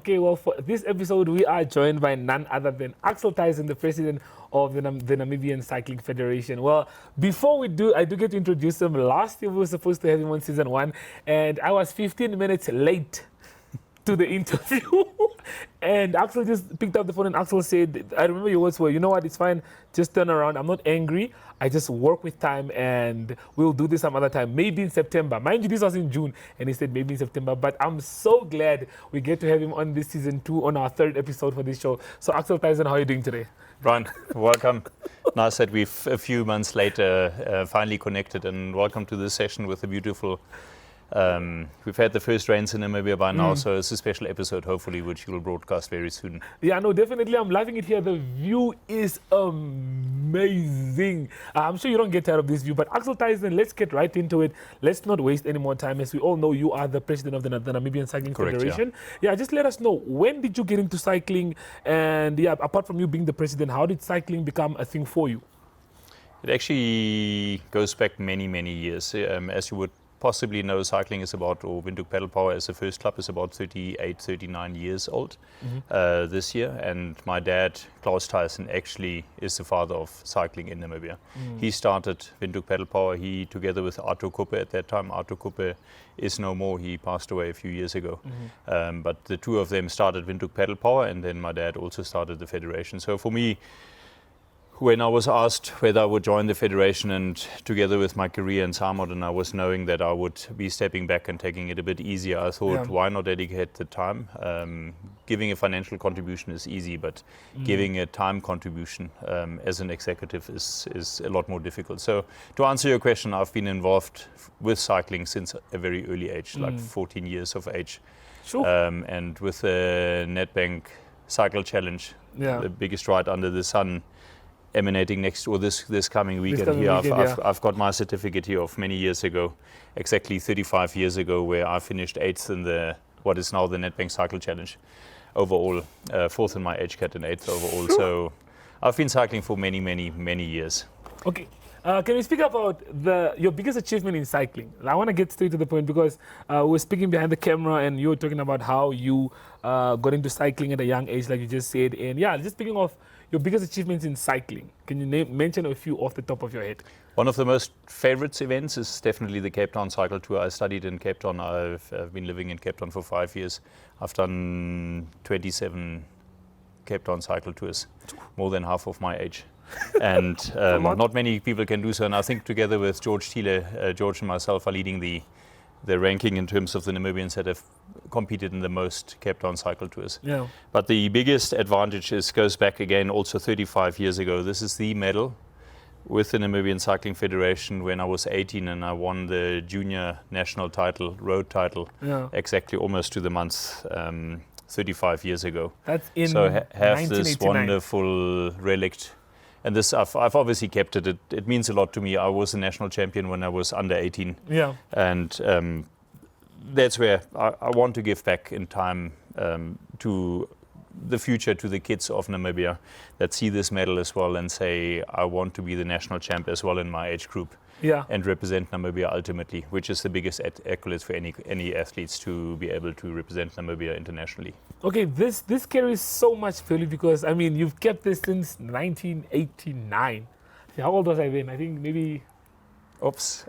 Okay, well, for this episode, we are joined by none other than Axel Theissen, the president of the Namibian Cycling Federation. Well, before we do, I do get to introduce him. Last year, we were supposed to have him on season 1, and I was 15 minutes late to the interview. And Axel just picked up the phone and Axel said, I remember your words were, you know what, it's fine, just turn around. I'm not angry. I just work with time and we'll do this some other time, maybe in September. Mind you, this was in June and he said maybe in September. But I'm so glad we get to have him on this season 2 on our 3rd episode for this show. So Axel Theissen, how are you doing today? Brian, welcome. Nice that we've a few months later finally connected, and welcome to this session with the beautiful. We've had the first rains in Namibia by now, so it's a special episode, hopefully, which you will broadcast very soon. Yeah, no, definitely. I'm loving it here. The view is amazing. I'm sure you don't get tired of this view, but Axel Theissen, let's get right into it. Let's not waste any more time. As we all know, you are the president of the Namibian Cycling Federation. Yeah, just let us know, when did you get into cycling? And yeah, apart from you being the president, how did cycling become a thing for you? It actually goes back many, many years. As you would possibly know, cycling is about, or Windhoek Paddle Power as a first club is about 38, 39 years old this year. And my dad, Klaus Theissen, actually is the father of cycling in Namibia. He started Windhoek Paddle Power, he together with Arto Kuppe at that time. Arto Kuppe is no more, he passed away a few years ago. But the two of them started Windhoek Paddle Power, and then my dad also started the federation. So for me, when I was asked whether I would join the federation, and together with my career in cymot, and I was knowing that I would be stepping back and taking it a bit easier, I thought, why not dedicate the time? Giving a financial contribution is easy, but giving a time contribution as an executive is a lot more difficult. So to answer your question, I've been involved with cycling since a very early age, like 14 years of age. Sure. And with the Nedbank Cycle Challenge, the biggest ride under the sun, emanating next, or this coming weekend here. I've got my certificate here of many years ago, exactly 35 years ago, where I finished 8th in the what is now the Nedbank Cycle Challenge overall, 4th in my age cat and 8th overall. So I've been cycling for many, many, many years. Okay. Can you speak about your biggest achievement in cycling? I want to get straight to the point, because we were speaking behind the camera and you were talking about how you got into cycling at a young age, like you just said. And yeah, just speaking of your biggest achievements in cycling, can you mention a few off the top of your head? One of the most favorites events is definitely the Cape Town Cycle Tour. I studied in Cape Town. I've been living in Cape Town for 5 years. I've done 27 Cape Town Cycle Tours, more than half of my age. And not many people can do so. And I think together with George Thiele, George and myself are leading the ranking in terms of the Namibians that have competed in the most Cape Town Cycle Tours. Yeah. But the biggest advantage goes back again also 35 years ago. This is the medal with the Namibian Cycling Federation when I was 18 and I won the junior national title, road title, exactly almost to the month 35 years ago. That's in so have this 1989. wonderful relic. And this, I've obviously kept it. It means a lot to me. I was a national champion when I was under 18. Yeah. And that's where I want to give back in time to the future, to the kids of Namibia that see this medal as well and say, I want to be the national champ as well in my age group. Yeah. And represent Namibia ultimately, which is the biggest accolade for any athletes to be able to represent Namibia internationally. Okay, this carries so much value, because I mean you've kept this since 1989. How old was I then? I think maybe. Oops.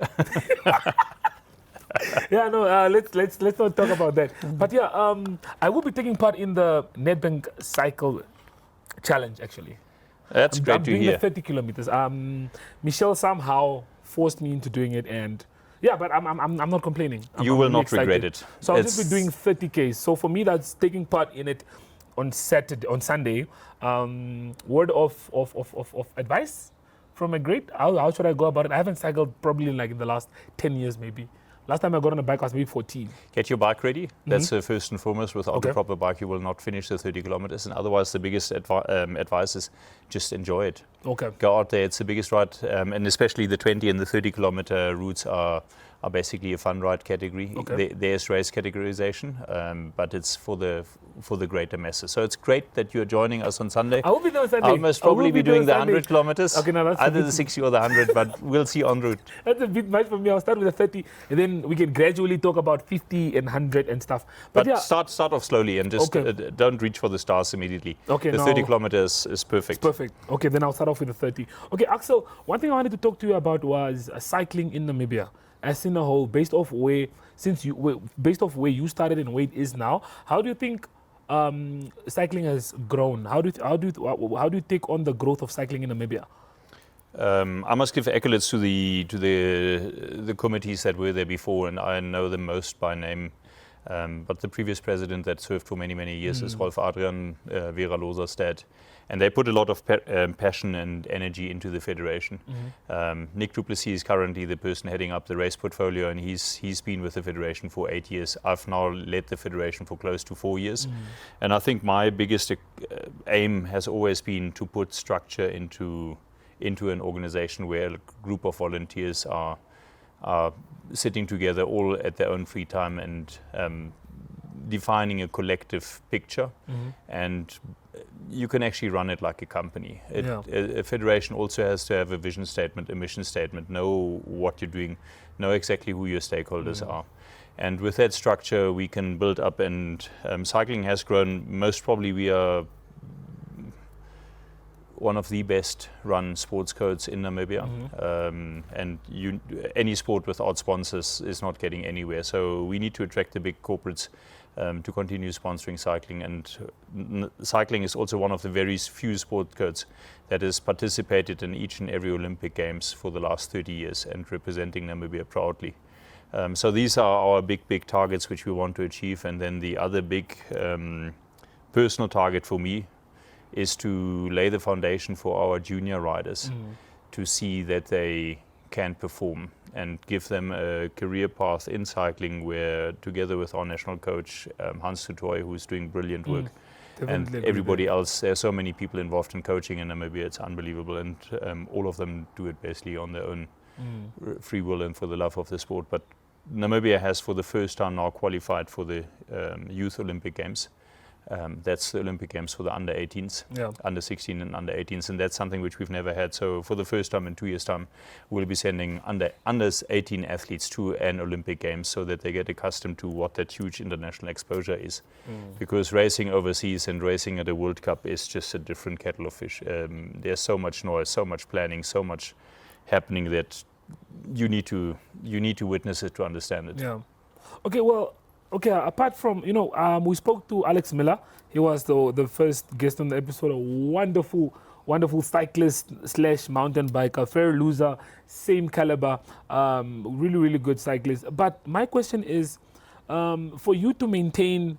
Yeah, no. Let's not talk about that. But yeah, I will be taking part in the Nedbank Cycle Challenge actually. That's great I'm to doing hear. the 30 kilometers. Michelle somehow forced me into doing it, and yeah, but I'm not complaining. You will really not excited. regret it. So I'll just be doing 30Ks. So for me, that's taking part in it on Sunday. Word of advice from a great. How should I go about it? I haven't cycled probably like in the last 10 years maybe. Last time I got on a bike I was maybe 14. Get your bike ready. That's first and foremost. Without the proper bike, you will not finish the 30 kilometers. And otherwise, the biggest advice is just enjoy it. Okay. Go out there. It's the biggest ride, and especially the 20 and the 30 kilometer routes are are basically a fun ride category. Okay. There's race categorization, but it's for the greater masses. So it's great that you're joining us on Sunday. I will be there on Sunday. I'll most probably be doing the Sunday. 100 kilometers. Okay, now that's either the 60 or the 100, but we'll see en route. That's a bit much for me. I'll start with the 30, and then we can gradually talk about 50 and 100 and stuff. But yeah, start off slowly and just okay. Don't reach for the stars immediately. Okay, the 30 kilometers is perfect. It's perfect. Okay, then I'll start off with the 30. Okay, Axel, one thing I wanted to talk to you about was cycling in Namibia. As in a whole, based off where you started and where it is now, how do you think cycling has grown? How do you take on the growth of cycling in Namibia? I must give accolades to the committees that were there before, and I know them most by name. But the previous president that served for many years is Rolf Adrian, Vera Loser's dad. And they put a lot of passion and energy into the federation. Nick Duplessis is currently the person heading up the race portfolio, and he's been with the federation for 8 years. I've now led the federation for close to 4 years. And I think my biggest aim has always been to put structure into an organization where a group of volunteers are sitting together all at their own free time and defining a collective picture. And you can actually run it like a company. A federation also has to have a vision statement, a mission statement, know what you're doing, know exactly who your stakeholders are. And with that structure, we can build up, and cycling has grown. Most probably we are one of the best run sports codes in Namibia. And any sport without sponsors is not getting anywhere. So we need to attract the big corporates to continue sponsoring cycling. And cycling is also one of the very few sport codes that has participated in each and every Olympic Games for the last 30 years and representing Namibia proudly. So these are our big targets which we want to achieve. And then the other big personal target for me is to lay the foundation for our junior riders to see that they can perform and give them a career path in cycling where, together with our national coach, Hans Tutoy, who's doing brilliant work, and everybody else, there are so many people involved in coaching in Namibia, it's unbelievable, and all of them do it basically on their own free will and for the love of the sport. But Namibia has for the first time now qualified for the Youth Olympic Games. That's the Olympic Games for the under 18s, under 16 and under 18s, and that's something which we've never had. So for the first time in 2 years' time, we'll be sending under 18 athletes to an Olympic Games so that they get accustomed to what that huge international exposure is. Because racing overseas and racing at a World Cup is just a different kettle of fish. There's so much noise, so much planning, so much happening that you need to witness it to understand it. Yeah. Okay. Well. Okay, apart from, we spoke to Alex Miller. He was the first guest on the episode, a wonderful cyclist / mountain biker, fair loser, same caliber, really good cyclist. But my question is, for you to maintain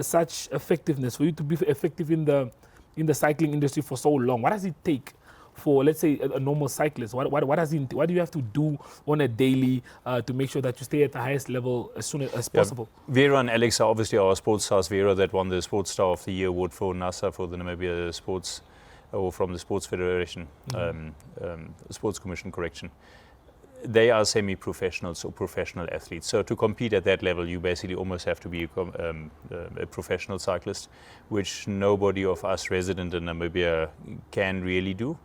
such effectiveness, for you to be effective in the cycling industry for so long, what does it take for, let's say, a normal cyclist? What do you have to do on a daily to make sure that you stay at the highest level as soon as possible? Vera and Alex are obviously our sports stars. Vera that won the Sports Star of the Year award for NASA for the Namibia Sports, or from the Sports Federation, Sports Commission, correction. They are semi-professionals or professional athletes. So to compete at that level, you basically almost have to be a professional cyclist, which nobody of us resident in Namibia can really do.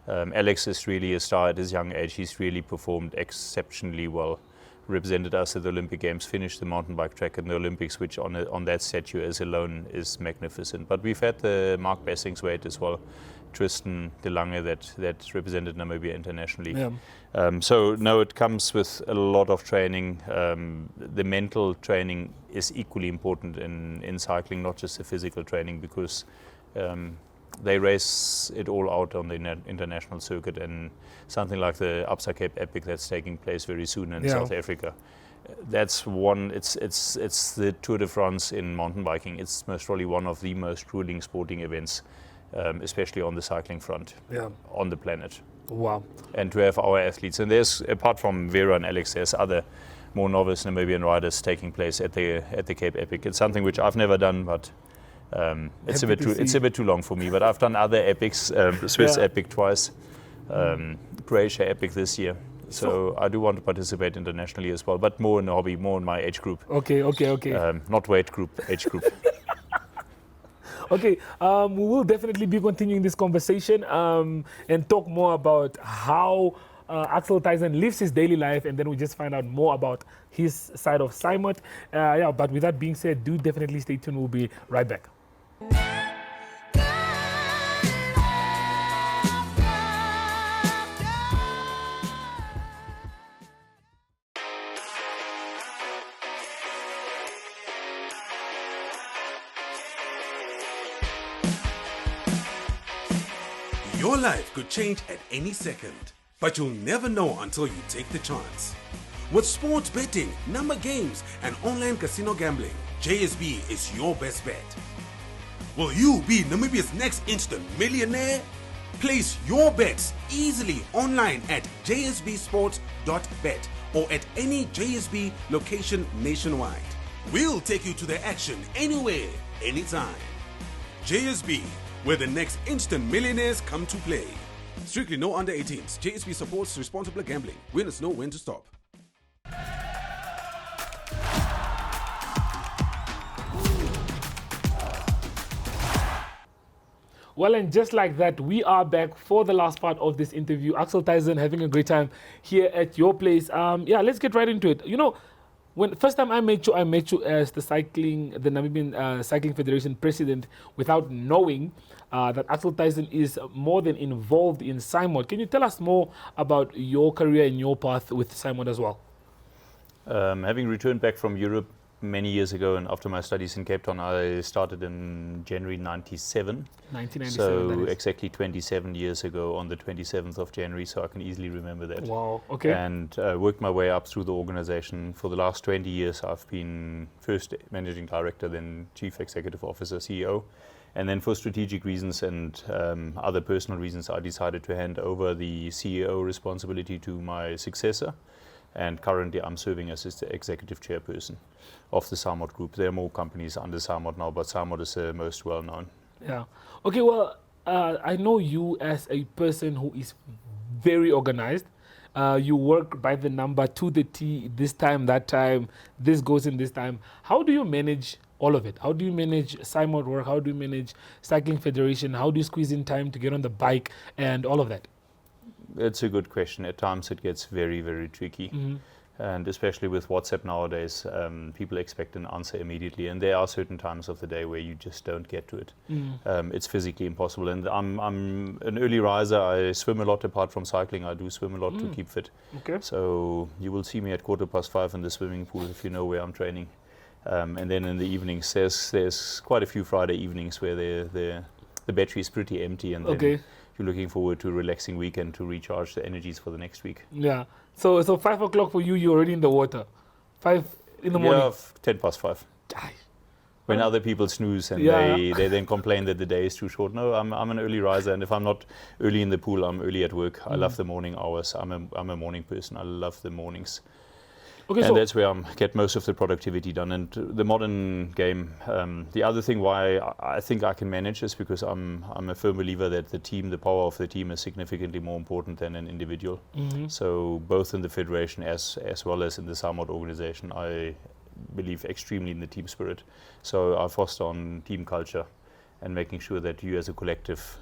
Alex is really a star at his young age. He's really performed exceptionally well, represented us at the Olympic Games, finished the mountain bike track in the Olympics, which on that statue as alone is magnificent. But we've had the Mark Bessingswade as well, Tristan De Lange that represented Namibia internationally. So no, it comes with a lot of training. The mental training is equally important in cycling, not just the physical training, because they race it all out on the international circuit, and something like the Absa Cape Epic that's taking place very soon in South Africa. That's one. It's the Tour de France in mountain biking. It's most probably one of the most grueling sporting events, especially on the cycling front on the planet. Wow. And to have our athletes, and there's, apart from Vera and Alex, there's other more novice Namibian riders taking place at the Cape Epic. It's something which I've never done, but it's a bit too long for me. But I've done other epics, Swiss Epic twice, Croatia Epic this year. So I do want to participate internationally as well, but more in the hobby, more in my age group. Okay. Not weight group, age group. Okay, we will definitely be continuing this conversation and talk more about how Axel Theissen lives his daily life, and then we just find out more about his side of cymot. Yeah, but with that being said, do definitely stay tuned. We'll be right back. Your life could change at any second, but you'll never know until you take the chance. With sports betting, number games, and online casino gambling, JSB is your best bet. Will you be Namibia's next instant millionaire? Place your bets easily online at jsbsports.bet or at any JSB location nationwide. We'll take you to the action anywhere, anytime. JSB, where the next instant millionaires come to play. Strictly no under 18s. JSB supports responsible gambling. Winners know when to stop. Well, and just like that, we are back for the last part of this interview. Axel Theissen having a great time here at your place. Yeah, let's get right into it. You know, when first time I met you as the Namibian Cycling Federation president without knowing that Axel Theissen is more than involved in cymot. Can you tell us more about your career and your path with cymot as well? Having returned back from Europe many years ago, and after my studies in Cape Town, I started in January 97. 1997. So exactly 27 years ago on the 27th of January, so I can easily remember that. Wow, okay. And worked my way up through the organization. For the last 20 years, I've been first managing director, then chief executive officer, CEO. And then for strategic reasons and other personal reasons, I decided to hand over the CEO responsibility to my successor. And currently I'm serving as the executive chairperson of the cymot group. There are more companies under cymot now, but cymot is the most well known. Yeah. Okay, well, I know you as a person who is very organized. You work by the number, to the T, this time, that time, this goes in this time. How do you manage all of it? How do you manage cymot work? How do you manage Cycling Federation? How do you squeeze in time to get on the bike and all of that? It's a good question. At times it gets very, very tricky. Mm-hmm. And especially with WhatsApp nowadays, people expect an answer immediately. And there are certain times of the day where you just don't get to it. It's physically impossible. And I'm an early riser. I swim a lot apart from cycling. I do swim a lot to keep fit. Okay. So you will see me at 5:15 in the swimming pool if you know where I'm training. And then in the evenings, there's quite a few Friday evenings where the battery is pretty empty. And then you're looking forward to a relaxing weekend to recharge the energies for the next week. Yeah. So 5 o'clock for you, you're already in the water. 5 in the morning. Yeah, 5:10. When other people snooze and they then complain that the day is too short. No, I'm an early riser, and if I'm not early in the pool, I'm early at work. I love the morning hours. I'm a morning person. I love the mornings. Okay, and that's where I get most of the productivity done. And the modern game, the other thing why I think I can manage is because I'm a firm believer that the power of the team is significantly more important than an individual. So both in the federation as well as in the cymot organization, I believe extremely in the team spirit. So I foster on team culture and making sure that you as a collective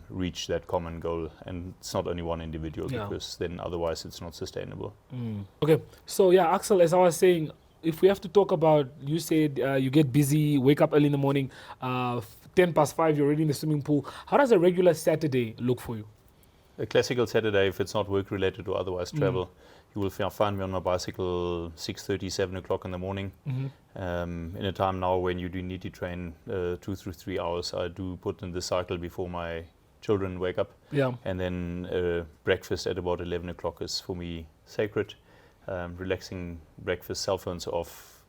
reach that common goal. And it's not only one individual, because then otherwise it's not sustainable. Okay, so yeah, Axel, as I was saying, if we have to talk about, you said you get busy, wake up early in the morning, 5:10, you're already in the swimming pool. How does a regular Saturday look for you? A classical Saturday, if it's not work related or otherwise travel, you will find me on my bicycle 6:30, 7 o'clock in the morning. In a time now when you do need to train 2 through 3 hours, I do put in the cycle before my children wake up. And then breakfast at about 11 o'clock is for me sacred. Relaxing breakfast, cell phones off,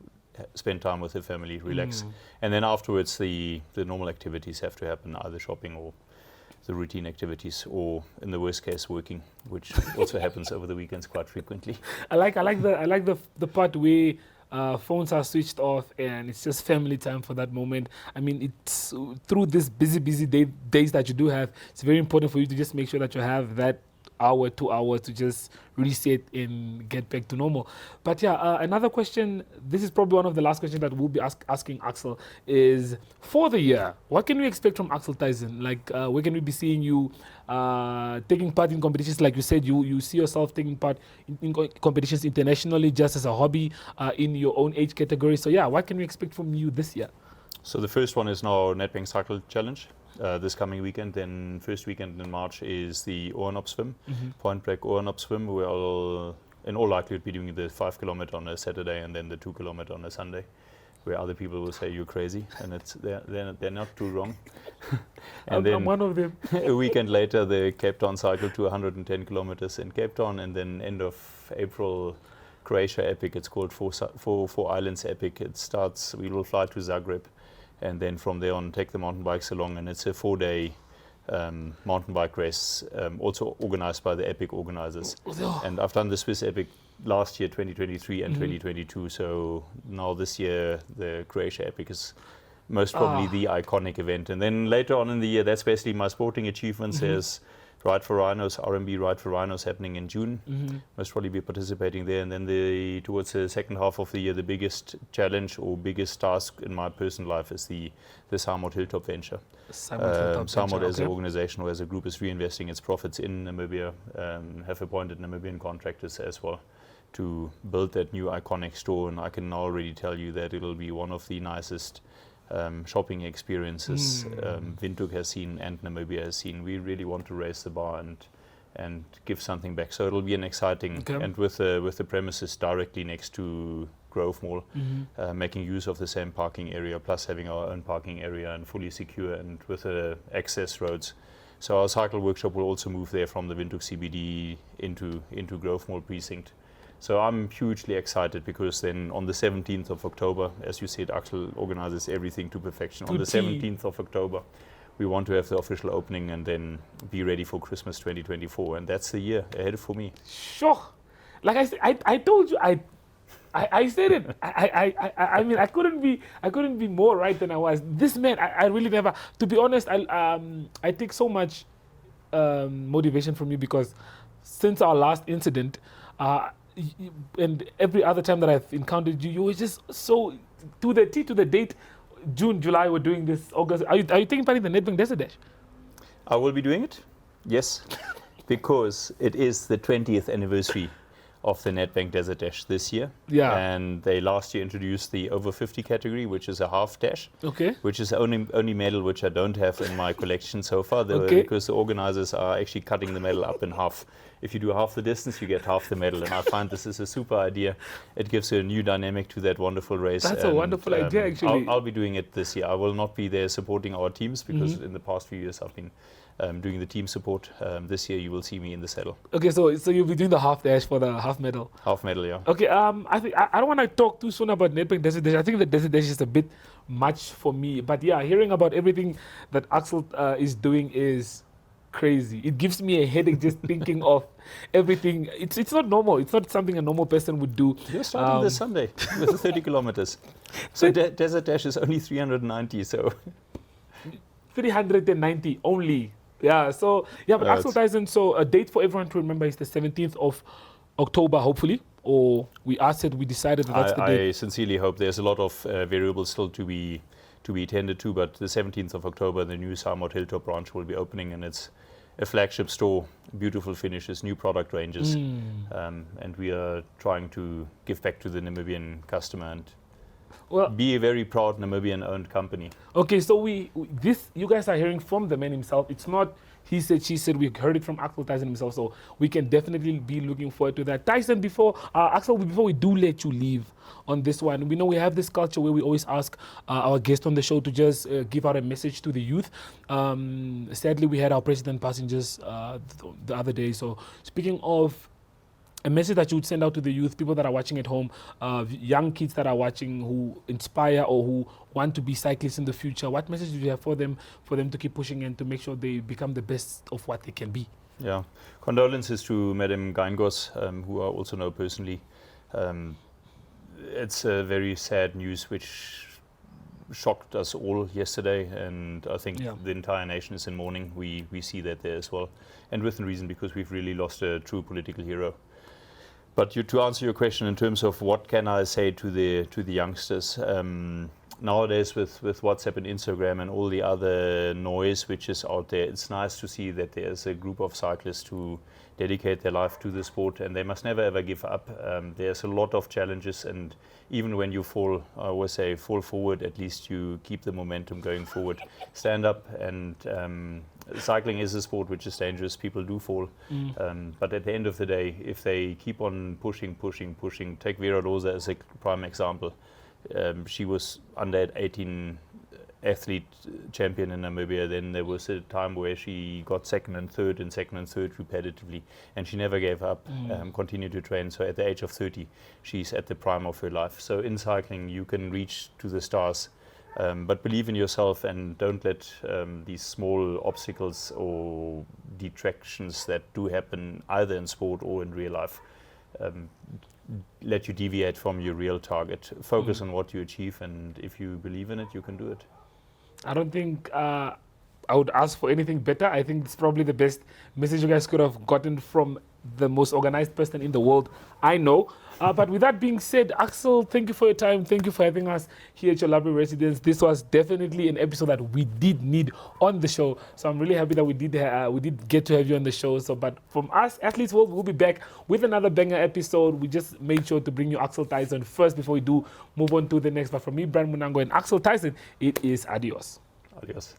spend time with the family, relax. And then afterwards the normal activities have to happen, either shopping or the routine activities, or in the worst case working, which also happens over the weekends quite frequently. I like the part where phones are switched off and it's just family time for that moment. I mean, it's through this busy days that you do have, it's very important for you to just make sure that you have that hour, 2 hours to just reset and get back to normal. But yeah, another question, this is probably one of the last questions that we'll be asking Axel, is for the year, what can we expect from Axel Theissen? Like, where can we be seeing you taking part in competitions? Like you said, you see yourself taking part in competitions internationally just as a hobby in your own age category. So yeah, what can we expect from you this year? So the first one is now Nedbank Cycle Challenge. This coming weekend, then first weekend in March is the Oranop Swim, Point Break Oranop Swim. We'll in all likelihood be doing the 5 kilometer on a Saturday and then the 2 kilometer on a Sunday, where other people will say you're crazy, and they're not too wrong. And I'm one of them. A weekend later, the Cape Town Cycle to 110 kilometers in Cape Town, and then end of April, Croatia Epic. It's called Four Islands Epic. It starts. We will fly to Zagreb. And then from there on, take the mountain bikes along, and it's a 4-day mountain bike race, also organized by the Epic organizers. And I've done the Swiss Epic last year, 2023 and 2022. So now this year, the Croatia Epic is most probably the iconic event. And then later on in the year, that's basically my sporting achievements. There's Ride for Rhinos, RMB Ride for Rhinos happening in June. Most probably be participating there. And then towards the second half of the year, the biggest challenge or biggest task in my personal life is the cymot Hilltop venture. Cymot as an organization or as a group is reinvesting its profits in Namibia, have appointed Namibian contractors as well to build that new iconic store. And I can already tell you that it'll be one of the nicest shopping experiences Windhoek has seen and Namibia has seen. We really want to raise the bar and give something back. So it'll be an exciting, and with the premises directly next to Grove Mall, making use of the same parking area, plus having our own parking area and fully secure and with access roads. So our cycle workshop will also move there from the Windhoek CBD into Grove Mall precinct. So I'm hugely excited because then on the 17th of October, as you said, Axel organizes everything to perfection. On the 17th of October, we want to have the official opening and then be ready for Christmas 2024. And that's the year ahead for me. Sure. Like I said, I told you, I said it. I mean, I couldn't be more right than I was. This man, I really never, to be honest, I take so much motivation from you because since our last incident, and every other time that I've encountered you, you were just so to the date, June, July, we're doing this, August. Are you taking part in the Nedbank Desert Dash? I will be doing it, yes, because it is the 20th anniversary of the Nedbank Desert Dash this year. Yeah. And they last year introduced the over 50 category, which is a half dash. Okay. Which is the only medal which I don't have in my collection so far, because the organizers are actually cutting the medal up in half. If you do half the distance, you get half the medal. And I find this is a super idea. It gives a new dynamic to that wonderful race. That's a wonderful idea, actually. I'll be doing it this year. I will not be there supporting our teams because in the past few years I've been doing the team support. This year you will see me in the saddle. Okay, so you'll be doing the half dash for the half medal. Half medal, yeah. Okay, I think I don't want to talk too soon about Nedbank Desert Dash. I think the Desert Dash is a bit much for me. But yeah, hearing about everything that Axel is doing is crazy. It gives me a headache just thinking of everything. It's not normal. It's not something a normal person would do. You're starting this Sunday with the 30 kilometers. So Desert Dash is only 390, so 390 only. Yeah, so, yeah, but Axel Theissen, so a date for everyone to remember is the 17th of October, hopefully, or we decided that's the date. I sincerely hope. There's a lot of variables still to be attended to, but the 17th of October, the new cymot Hilltop branch will be opening, and it's a flagship store, beautiful finishes, new product ranges, and we are trying to give back to the Namibian customer and be a very proud Namibian-owned company. Okay, so you guys are hearing from the man himself. It's not he said, she said. We heard it from Axel Theissen himself, so we can definitely be looking forward to that. Theissen, Axel, before we do let you leave on this one, we know we have this culture where we always ask our guests on the show to just give out a message to the youth. Sadly, we had our president passengers the other day. So speaking of a message that you would send out to the youth, people that are watching at home, young kids that are watching who inspire or who want to be cyclists in the future, what message do you have for them to keep pushing and to make sure they become the best of what they can be? Yeah, condolences to Madam Gaingos, who I also know personally. It's a very sad news which shocked us all yesterday, and I think Yeah. the entire nation is in mourning. We see that there as well, and with reason, because we've really lost a true political hero. But to answer your question in terms of what can I say to the youngsters, nowadays with WhatsApp and Instagram and all the other noise which is out there, it's nice to see that there's a group of cyclists who dedicate their life to the sport, and they must never ever give up. There's a lot of challenges, and even when you fall, I always say, fall forward, at least you keep the momentum going forward. Stand up, and cycling is a sport which is dangerous. People do fall. But at the end of the day, if they keep on pushing, take Vera Rosa as a prime example. She was under 18 athlete champion in Namibia. Then there was a time where she got second and third repetitively, and she never gave up, continued to train. So at the age of 30, she's at the prime of her life. So in cycling, you can reach to the stars, but believe in yourself, and don't let these small obstacles or detractions that do happen either in sport or in real life let you deviate from your real target. Focus on what you achieve, and if you believe in it, you can do it. I don't think I would ask for anything better. I think it's probably the best message you guys could have gotten from the most organized person in the world I know. But with that being said, Axel, thank you for your time. Thank you for having us here at your lovely residence. This was definitely an episode that we did need on the show. So I'm really happy that we did get to have you on the show. So, but from us, Athletes World, we'll be back with another banger episode. We just made sure to bring you Axel Theissen first before we do move on to the next. But from me, Brian Munango, and Axel Theissen, it is adios. Adios.